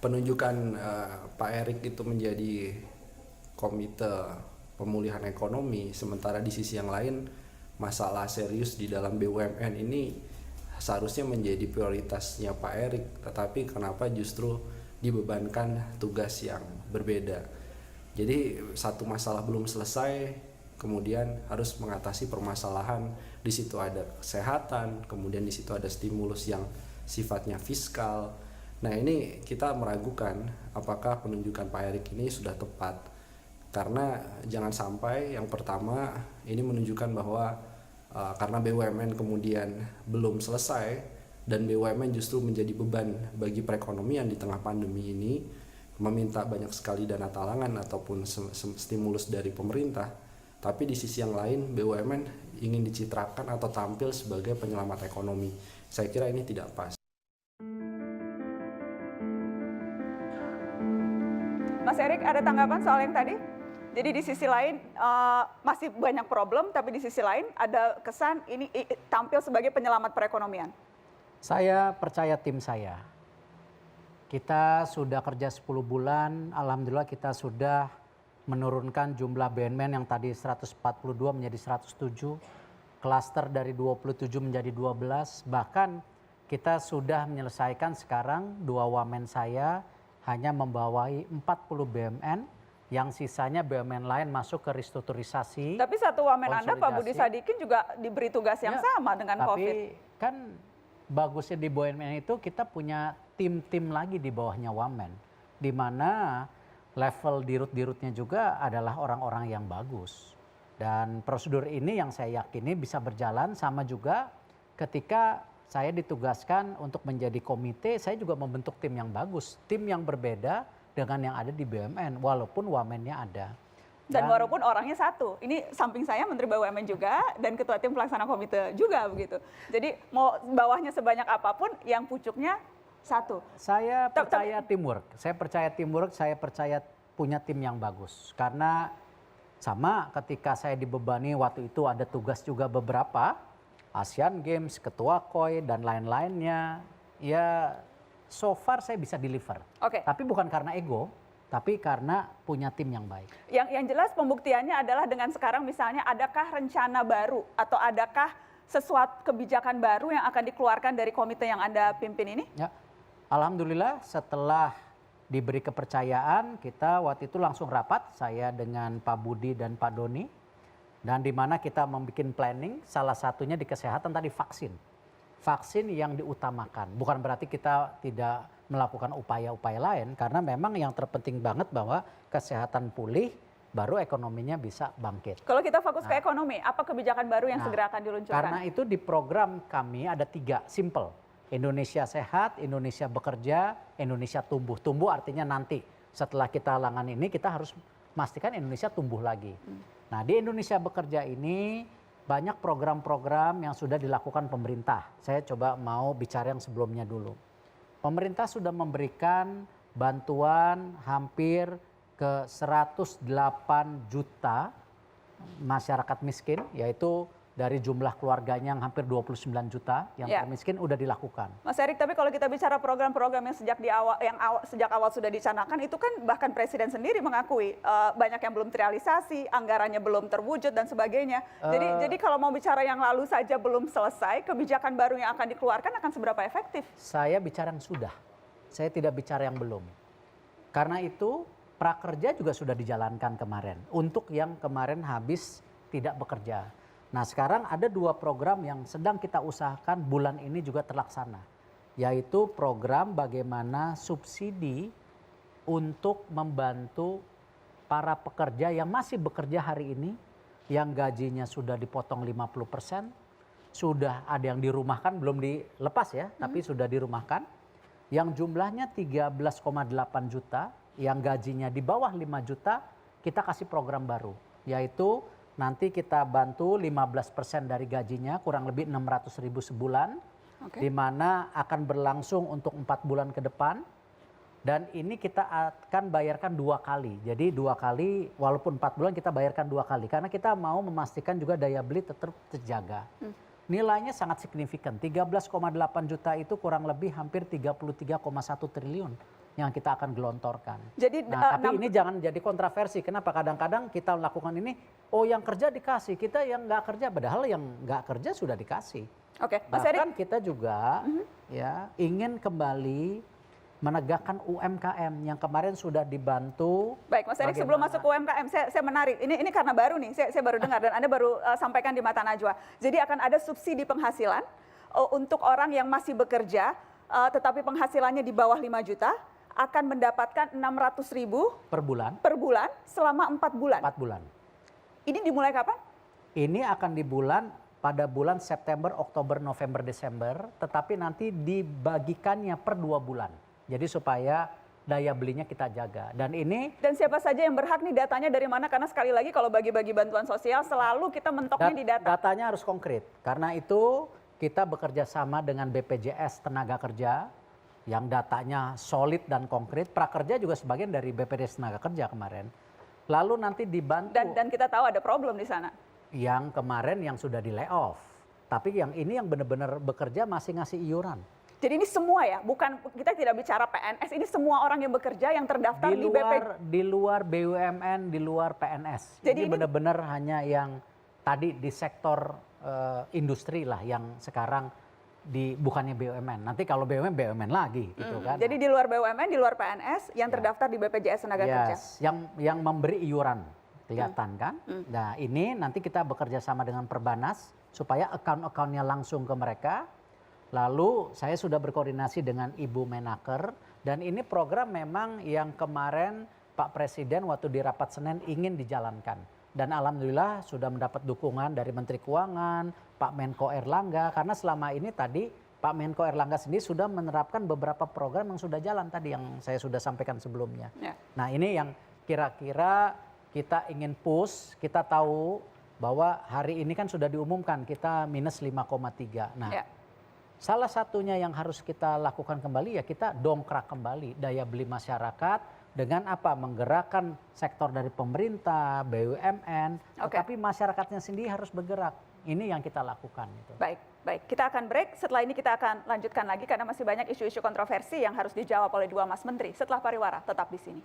penunjukan Pak Erik itu menjadi komite pemulihan ekonomi, sementara di sisi yang lain masalah serius di dalam BUMN ini seharusnya menjadi prioritasnya Pak Erik, tetapi kenapa justru dibebankan tugas yang berbeda. Jadi satu masalah belum selesai, kemudian harus mengatasi permasalahan. Di situ ada kesehatan, kemudian di situ ada stimulus yang sifatnya fiskal. Nah, ini kita meragukan apakah penunjukan Pak Erik ini sudah tepat. Karena jangan sampai yang pertama ini menunjukkan bahwa karena BUMN kemudian belum selesai dan BUMN justru menjadi beban bagi perekonomian di tengah pandemi ini, meminta banyak sekali dana talangan ataupun stimulus dari pemerintah, tapi di sisi yang lain BUMN ingin dicitrakan atau tampil sebagai penyelamat ekonomi. Saya kira ini tidak pas. Mas Erik, ada tanggapan soal yang tadi? Jadi di sisi lain masih banyak problem, tapi di sisi lain ada kesan ini tampil sebagai penyelamat perekonomian. Saya percaya tim saya. Kita sudah kerja 10 bulan, alhamdulillah kita sudah menurunkan jumlah BUMN yang tadi 142 menjadi 107, klaster dari 27 menjadi 12, bahkan kita sudah menyelesaikan sekarang 2 wamen saya hanya membawahi 40 BUMN, yang sisanya BUMN lain masuk ke restrukturisasi. Tapi satu wamen Anda, Pak Budi Sadikin, juga diberi tugas yang sama dengan COVID. Tapi kan bagusnya di BUMN itu kita punya tim-tim lagi di bawahnya wamen, di mana level dirut-dirutnya juga adalah orang-orang yang bagus. Dan prosedur ini yang saya yakini bisa berjalan, sama juga ketika saya ditugaskan untuk menjadi komite, saya juga membentuk tim yang bagus, tim yang berbeda dengan yang ada di BUMN, walaupun wamennya ada. Dan walaupun orangnya satu, ini samping saya Menteri BUMN juga dan Ketua Tim Pelaksana Komite juga begitu. Jadi mau bawahnya sebanyak apapun, yang pucuknya satu. Saya percaya teamwork, saya percaya punya tim yang bagus. Karena sama ketika saya dibebani waktu itu ada tugas juga beberapa, Asian Games, Ketua KOI dan lain-lainnya, ya so far saya bisa deliver. Tapi bukan karena ego, tapi karena punya tim yang baik. Yang jelas pembuktiannya adalah dengan sekarang misalnya adakah rencana baru atau adakah sesuatu kebijakan baru yang akan dikeluarkan dari komite yang Anda pimpin ini? Ya, alhamdulillah setelah diberi kepercayaan kita waktu itu langsung rapat saya dengan Pak Budi dan Pak Doni, dan di mana kita membuat planning, salah satunya di kesehatan tadi vaksin. Vaksin yang diutamakan, bukan berarti kita tidak melakukan upaya-upaya lain, karena memang yang terpenting banget bahwa kesehatan pulih, baru ekonominya bisa bangkit. Kalau kita fokus ke ekonomi, apa kebijakan baru yang segera akan diluncurkan? Karena itu di program kami ada 3, simple. Indonesia sehat, Indonesia bekerja, Indonesia tumbuh. Tumbuh artinya nanti setelah kita halangan ini kita harus memastikan Indonesia tumbuh lagi. Nah, di Indonesia bekerja ini banyak program-program yang sudah dilakukan pemerintah. Saya coba mau bicara yang sebelumnya dulu. Pemerintah sudah memberikan bantuan hampir ke 108 juta masyarakat miskin, yaitu dari jumlah keluarganya yang hampir 29 juta yang termiskin udah dilakukan. Mas Erik, tapi kalau kita bicara program-program yang sejak awal sudah dicanangkan, itu kan bahkan Presiden sendiri mengakui banyak yang belum terrealisasi, anggarannya belum terwujud dan sebagainya. Jadi kalau mau bicara yang lalu saja belum selesai, kebijakan baru yang akan dikeluarkan akan seberapa efektif? Saya bicara yang sudah, saya tidak bicara yang belum. Karena itu prakerja juga sudah dijalankan kemarin untuk yang kemarin habis tidak bekerja. Nah, sekarang ada 2 program yang sedang kita usahakan bulan ini juga terlaksana, yaitu program bagaimana subsidi untuk membantu para pekerja yang masih bekerja hari ini, yang gajinya sudah dipotong 50%, sudah ada yang dirumahkan, belum dilepas ya, tapi sudah dirumahkan, yang jumlahnya 13,8 juta, yang gajinya di bawah 5 juta, kita kasih program baru, yaitu nanti kita bantu 15% dari gajinya, kurang lebih 600.000 sebulan, di mana akan berlangsung untuk 4 bulan ke depan. Dan ini kita akan bayarkan 2 kali. Jadi 2 kali, walaupun 4 bulan kita bayarkan 2 kali. Karena kita mau memastikan juga daya beli tetap terjaga. Nilainya sangat signifikan, 13,8 juta itu kurang lebih hampir 33,1 triliun yang kita akan gelontorkan. Jadi, Nah, tapi ini jangan jadi kontroversi. Kenapa? Kadang-kadang kita lakukan ini, oh yang kerja dikasih, kita yang nggak kerja, padahal yang nggak kerja sudah dikasih. Oke, Mas Erik. Bahkan kita juga ya ingin kembali menegakkan UMKM yang kemarin sudah dibantu. Baik, Mas Erik, sebelum masuk ke UMKM, saya menarik. Ini karena baru nih, saya baru dengar dan Anda baru sampaikan di Mata Najwa. Jadi akan ada subsidi penghasilan untuk orang yang masih bekerja, tetapi penghasilannya di bawah 5 juta, akan mendapatkan 600.000 per bulan. per bulan selama 4 bulan. 4 bulan. Ini dimulai kapan? Ini akan pada bulan September, Oktober, November, Desember, tetapi nanti dibagikannya per 2 bulan. Jadi supaya daya belinya kita jaga. Dan siapa saja yang berhak nih, datanya dari mana? Karena sekali lagi kalau bagi-bagi bantuan sosial selalu kita mentoknya di data. Datanya harus konkret. Karena itu kita bekerja sama dengan BPJS Tenaga Kerja yang datanya solid dan konkret. Prakerja juga sebagian dari BPJS Tenaga Kerja kemarin. Lalu nanti dibantu. Dan kita tahu ada problem di sana. Yang kemarin yang sudah di layoff. Tapi yang ini yang benar-benar bekerja masih ngasih iuran. Jadi ini semua ya, bukan kita tidak bicara PNS, ini semua orang yang bekerja yang terdaftar di BPJS. Di luar BUMN, di luar PNS. Jadi benar-benar hanya yang tadi di sektor industri lah yang sekarang bukannya BUMN. Nanti kalau BUMN lagi gitu kan. Jadi di luar BUMN, di luar PNS yang terdaftar di BPJS Tenaga Kerja. Yang memberi iuran, kelihatan kan. Nah ini nanti kita bekerja sama dengan Perbanas supaya account-accountnya langsung ke mereka. Lalu saya sudah berkoordinasi dengan Ibu Menaker dan ini program memang yang kemarin Pak Presiden waktu di rapat Senin ingin dijalankan. Dan alhamdulillah sudah mendapat dukungan dari Menteri Keuangan, Pak Menko Erlangga, karena selama ini tadi Pak Menko Erlangga sendiri sudah menerapkan beberapa program yang sudah jalan tadi yang saya sudah sampaikan sebelumnya. Ya. Nah ini yang kira-kira kita ingin push, kita tahu bahwa hari ini kan sudah diumumkan kita minus 5,3. Nah salah satunya yang harus kita lakukan kembali ya kita dongkrak kembali daya beli masyarakat. Dengan apa? Menggerakkan sektor dari pemerintah, BUMN, tapi masyarakatnya sendiri harus bergerak. Ini yang kita lakukan. Itu. Baik. Kita akan break. Setelah ini kita akan lanjutkan lagi karena masih banyak isu-isu kontroversi yang harus dijawab oleh 2 Mas Menteri. Setelah pariwara, tetap di sini.